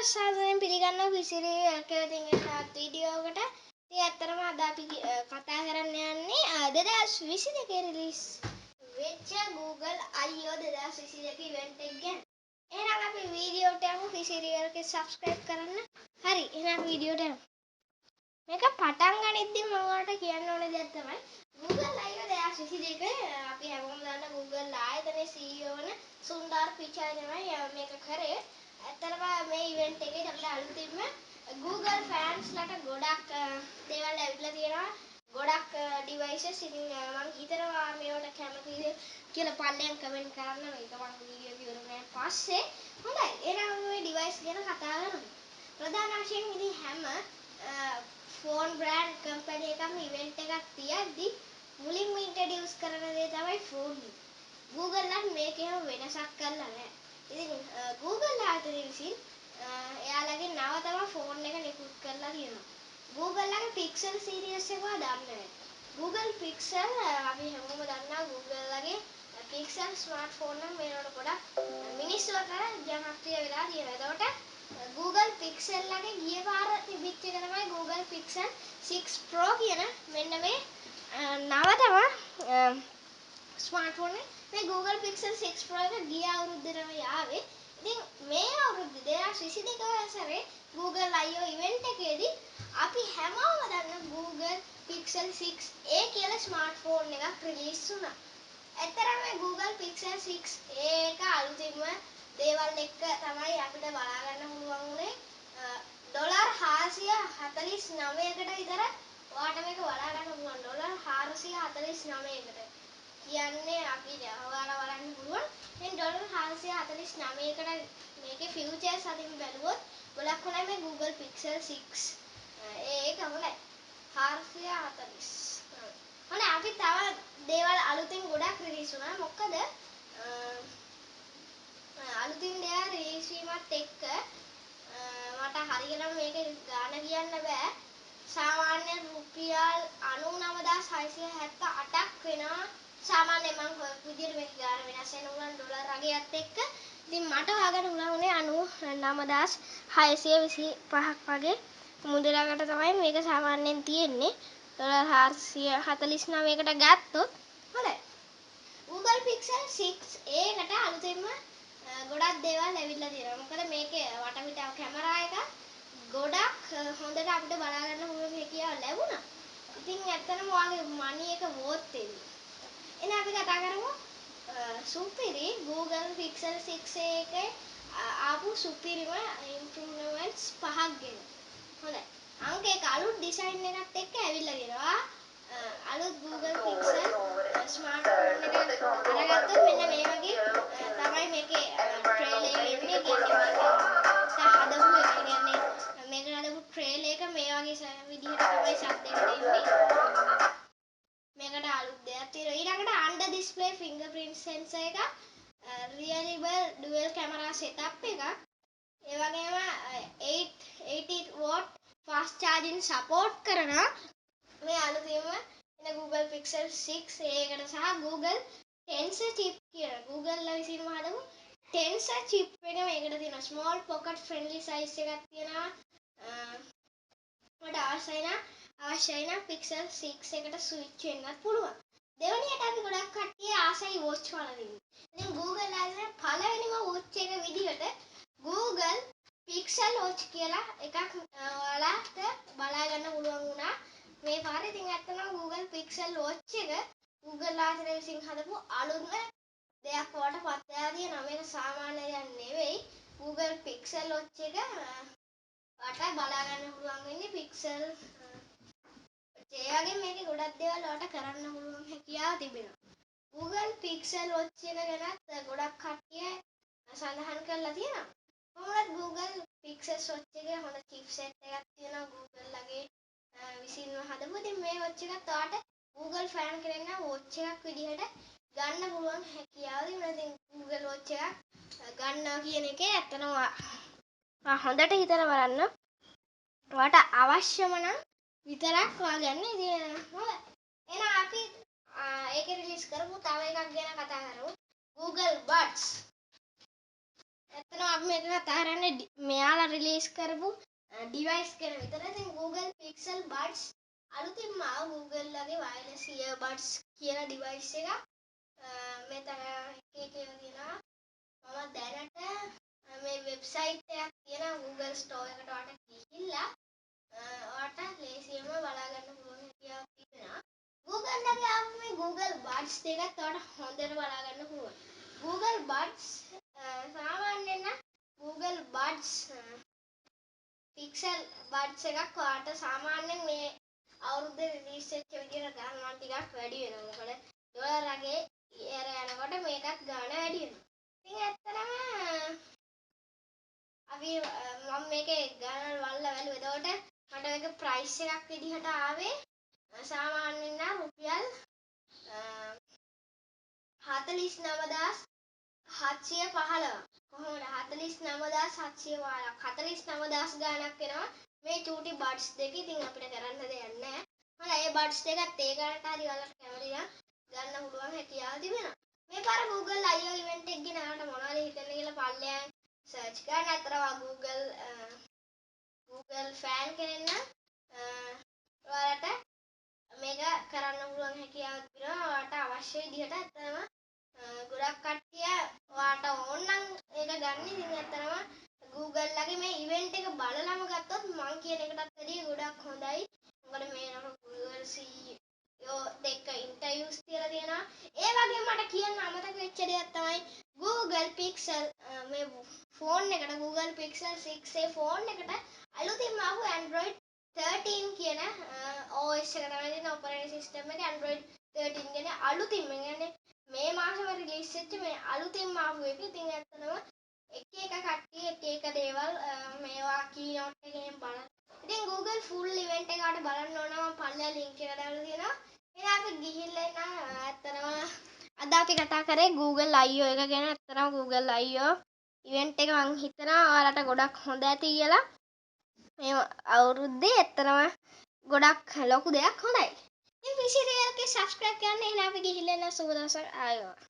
සාදරයෙන් පිළිගන්නවා විසිරි කියලා තියෙන වීඩියෝ එකට. ඉතින් ඇත්තටම අද අපි කතා කරන්න යන්නේ 2022 රිලීස් වෙච්ච Google I/O 2022 ඉවෙන්ට් එක ගැන. එහෙනම් අපි වීඩියෝට යමු. විසිරි එකේ subscribe කරන්න. හරි. එහෙනම් වීඩියෝට යමු. මේක පටන් ගනිද්දි මම ඔයාලට කියන්න ඕන දෙයක් තමයි Google I/O 2022 අපි හැමෝම දන්න Google ආයතනයේ CEO වන සුන්දර් පිචායි තමයි මේක කරේ. ඇත්තටම මේ ඉවෙන්ට් එකේ අපිට අලුතින්ම Google fans ලට ගොඩක් දේවල් ඇවිල්ලා තියෙනවා. ගොඩක් devices ඉතින් මම හිතනවා මේවට කැමතිද කියලා පල්ලෙන් කමෙන්ට් කරන්න. මේක මම වීඩියෝ එක ඉවර වුණාන් පස්සේ. හොඳයි. එහෙනම් මේ device ගැන කතා කරමු. ප්‍රධාන වශයෙන් ඉතින් හැම ෆෝන් බ්‍රෑන්ඩ් කම්පැනි එකක්ම ඉවෙන්ට් එකක් තියද්දි මුලින්ම ඉන්ට්‍රොඩියුස් කරන දේ තමයි ෆෝන් එක. Google නම් මේකේම වෙනසක් කරලා නැහැ. ඉතින් Google ආයතනය විසින් එයාලගේ නව තම ෆෝන් එක නිකුත් කරලා තියෙනවා. Google ලගේ Pixel series එක ඔයා දන්නේ නැහැ. Google Pixel අපි හැමෝම දන්නා Google ලගේ Pixel ස්මාර්ට්ෆෝන් එක මේවට ගොඩක් මිනිස්සු අතර ජනප්‍රිය වෙලා තියෙනවා. එතකොට Google Pixel ලගේ ගිය පාර තිබිච්ච එක තමයි Google Pixel 6 Pro කියන මෙන්න මේ නව තම ස්මාර්ට්ෆෝන් එක. මේ Google Pixel 6 Pro එක ගිය අවුරුද්දේම යාවේ. ඉතින් මේ අවුරුද්දේ 2022 වසරේ Google I/O ඉවෙන්ට් එකේදී අපි හැමෝම දන්න Google Pixel 6a කියලා ස්මාර්ට්ෆෝන් එකක් රිලීස් වුණා. ඇත්තරම මේ Google Pixel 6a එක අලුතින්ම දේවල් එක්ක තමයි අපිට බලා ගන්න පුළුවන් උනේ. $449කට විතර ඔයාලට මේක බලා ගන්න පුළුවන්. $449කට. කියන්නේ අපි ඔයාලා බලන්න පුළුවන්. දැන් $449කට මේකේ ෆියුචර්ස් අතින් බැලුවොත් ගොඩක් හොඳයි මේ Google Pixel 6. ඒක හොඳයි. 440. හොඳයි අපි තව දේවල් අලුතින් ගොඩක් රිලීස් වුණා. මොකද අලුතින් දේවල් රිලීස් වීමත් එක්ක මට හරියටම මේක ගාන කියන්න බෑ. සාමාන්‍ය රුපියල් 99678ක් වෙනවා. සාමාන්‍ය මම විදියට මේක ගාන වෙනස් වෙන උනන් ඩොලර් අගයත් එක්ක. ඉතින් මට හොයාගන්න උනේ 99625ක් වගේ මුදලකට තමයි මේක සාමාන්‍යයෙන් තියෙන්නේ. $449කට ගත්තොත් හොඳයි. Google Pixel 6a එකට අලුතෙන්ම ගොඩක් දේවල් ඇවිල්ලා තියෙනවා. මොකද මේකේ වටපිට කැමරා එක ගොඩක් හොඳට අපිට බලා ගන්න පුළුවන් හැකියාව ලැබුණා. ඉතින් ඇත්තටම ඔයාගේ මනි එක වෝත් වෙන්නේ. එහෙනම් අපි කතා කරමු සුපිරි Google Pixel 6a එකේ ආපු සුපිරිම ඉම්ප්‍රූව්මන්ට්ස් 5ක් ගැන. හොඳයි. අංක එක අලුත් ඩිසයින් එකත් එක්ක ඇවිල්ලා තියෙනවා. අලුත් Google Pixel ස්මාර්ට්ෆෝන් එක අරගත්තොත් මෙන්න මේ වගේ තමයි මේකේ ට්‍රේල් එක එන්නේ. කියන්නේ මේක හදපු ට්‍රේල් එක මේ වගේ විදිහට තමයි ශබ්දයකට එන්නේ. මේකට අලුත් දෙයක් තියෙනවා. ඊළඟට under display fingerprint sensor එක, reliable dual camera setup එක, ඒ වගේම 80 watt fast charging support කරන මේ අලුතින්ම එන Google Pixel 6a එකට සහ Google Tensor chip කියන Google ලා විසින්ම හදපු Tensor chip එක මේකට තියෙනවා. small pocket friendly size එකක් තියෙනවා. ඔයාලට අවශ්‍යයි නම් Pixel 6 එකට ස්විච් වෙන්නත් පුළුවන්. දෙවෙනියට අපි ගොඩක් කට්ටිය ආසයි watch වලට ඉන්නේ. ඉතින් Google ආයේ පළවෙනිම watch එක විදිහට Google Pixel watch කියලා එකක් ඔයාලට බලා ගන්න පුළුවන් වුණා. මේ පාරේ ඉතින් ඇත්තටම Google Pixel watch එක Google ආයතනය විසින් හදපු අලුත්ම දෙයක් වලට පත් වෙලා තියෙනවා. මේක සාමාන්‍ය දෙයක් නෙවෙයි. Google Pixel watch එක ඔයාලට බලා ගන්න පුළුවන් වෙන්නේ Pixel ඒ වගේ මේකේ ගොඩක් දේවල් ඔයාලට කරන්න පුළුවන් හැකියාව තිබෙනවා. Google Pixel watch එක ගැනත් ගොඩක් කට්ටිය සඳහන් කරලා තියෙනවා. කොහොමද Google Pixel watch එකේ හොඳ chipset එකක් තියෙනවා Google ලගේ විසින්ම හදපු. ඉතින් මේ watch එකත් ඔයාලට Google fan කෙනෙක් නම් watch එකක් විදිහට ගන්න පුළුවන් හැකියාව තිබුණා. ඉතින් Google watch එකක් ගන්නවා කියන එකේ ඇත්තටම හොඳට හිතලා බලන්න. ඔයාලට අවශ්‍යම නම් විතරක් හොයාගන්න. ඉතින් හොඳයි. එහෙනම් අපි ඒක රිලීස් කරමු. තව එකක් ගැන කතා කරමු. Google Buds. ඇත්තටම අපි මේක කතා කරන්නේ මෙයාලා රිලීස් කරපු ඩිවයිස් ගැන විතරයි. ඉතින් Google Pixel Buds අලුතින්ම ආව Google ලගේ wireless earbuds කියලා ඩිවයිස් එකක්. මෙතන එකේ තියෙනවා. මම දැනට මේ වෙබ්සයිට් එකක් තියෙනවා Google Store එකට ඔයාලට ගිහිල්ලා ඔයාලට ලේසියෙන්ම බලා ගන්න පුළුවන් හැකියාවක් තිබෙනවා. Google ලගේ ආව මේ Google Buds දෙකත් ඔයාලට හොඳට බලා ගන්න පුළුවන්. Google Buds සාමාන්‍යයෙන් නම් Google Buds Pixel Buds එකක් ඔයාලට සාමාන්‍යයෙන් මේ අවුරුද්දේ රිලීස් වෙච්ච විදිහට ගන්නවා ටිකක් වැඩි වෙනවා. මොකද ඩොලර් එකේ ඉර යනකොට මේකත් ගාණ වැඩි වෙනවා. ඉතින් ඇත්තටම අපි මම මේකේ ගාණ වල්ලා බැලුවා. එතකොට මට මේක ප්‍රයිස් එකක් විදිහට ආවේ සාමාන්‍යයෙන් නම් රුපියල් 49715 කොහොමද 49715 49000 ගාණක් එනවා මේ චූටි බඩ්ස් දෙක. ඉතින් අපිට කරන්න දෙයක් නැහැ. මම ඒ බඩ්ස් දෙකත් ඒ ගාණට හරි ඔයාලට කැමති නම් ගන්න පුළුවන් හැකියාව තිබෙනවා. මේ පාර Google I/O ඉවෙන්ට් එක ගැන ඔයාලට මොනවද හිතෙන්නේ කියලා පල්ලෙයන් සර්ච් කරන්න. අතරම Google ෆෑන් කෙනෙක් නම් ඔයාලට මේක කරන්න පුළුවන් හැකියාවක් තිබෙනවා. ඔයාලට අවශ්‍ය විදිහට ඇත්තම ගොඩක් කට්ටිය ඔයාලට ඕන නම් ඒක ගන්න. ඉතින් ඇත්තටම Google ලගේ මේ ඉවෙන්ට් එක බලලම ගත්තොත් මං කියන එකටත් වැඩිය ගොඩක් හොඳයි. මොකද මේනකොට Google CEO එක්ක ඉන්ටර්වියුස් තියලා තියෙනවා. ඒ වගේම මට කියන්න අමතක වෙච්ච දෙයක් තමයි Google Pixel මේ ෆෝන් එකට Google Pixel 6 ඒ ෆෝන් එකට අලුතින්ම ආපු Android 13 කියන OS එක තමයි තියෙන ඔපරේටින් සිස්ටම් එක Android 13 කියන අලුතින්ම කියන්නේ මේ මාසෙම රිලීස් වෙච්ච මේ අලුතින්ම ආපු එක. ඉතින් ඇත්තටම එක කට්ටිය එක දේවල් මේවා කීනෝට් එකෙන් බලන්න. ඉතින් Google full event එක ආට බලන්න ඕන නම් පල්ලෙහා link එක දාලා තියෙනවා. එහෙනම් අපි ගිහිල්ලා ඉන්න ඇත්තටම අද අපි කතා කරේ Google I/O එක ගැන. ඇත්තටම Google I/O event එක මං හිතනවා ඔයාලට ගොඩක් හොඳ ඇති කියලා. මේ අවුරුද්දේ ඇත්තටම ගොඩක් ලොකු දෙයක් හොඳයි. ඉතින් විසිරියල්ගේ subscribe කරන්න. එහෙනම් අපි ගිහිල්ලා ඉන්න සුබ දවසක් ආයෙත්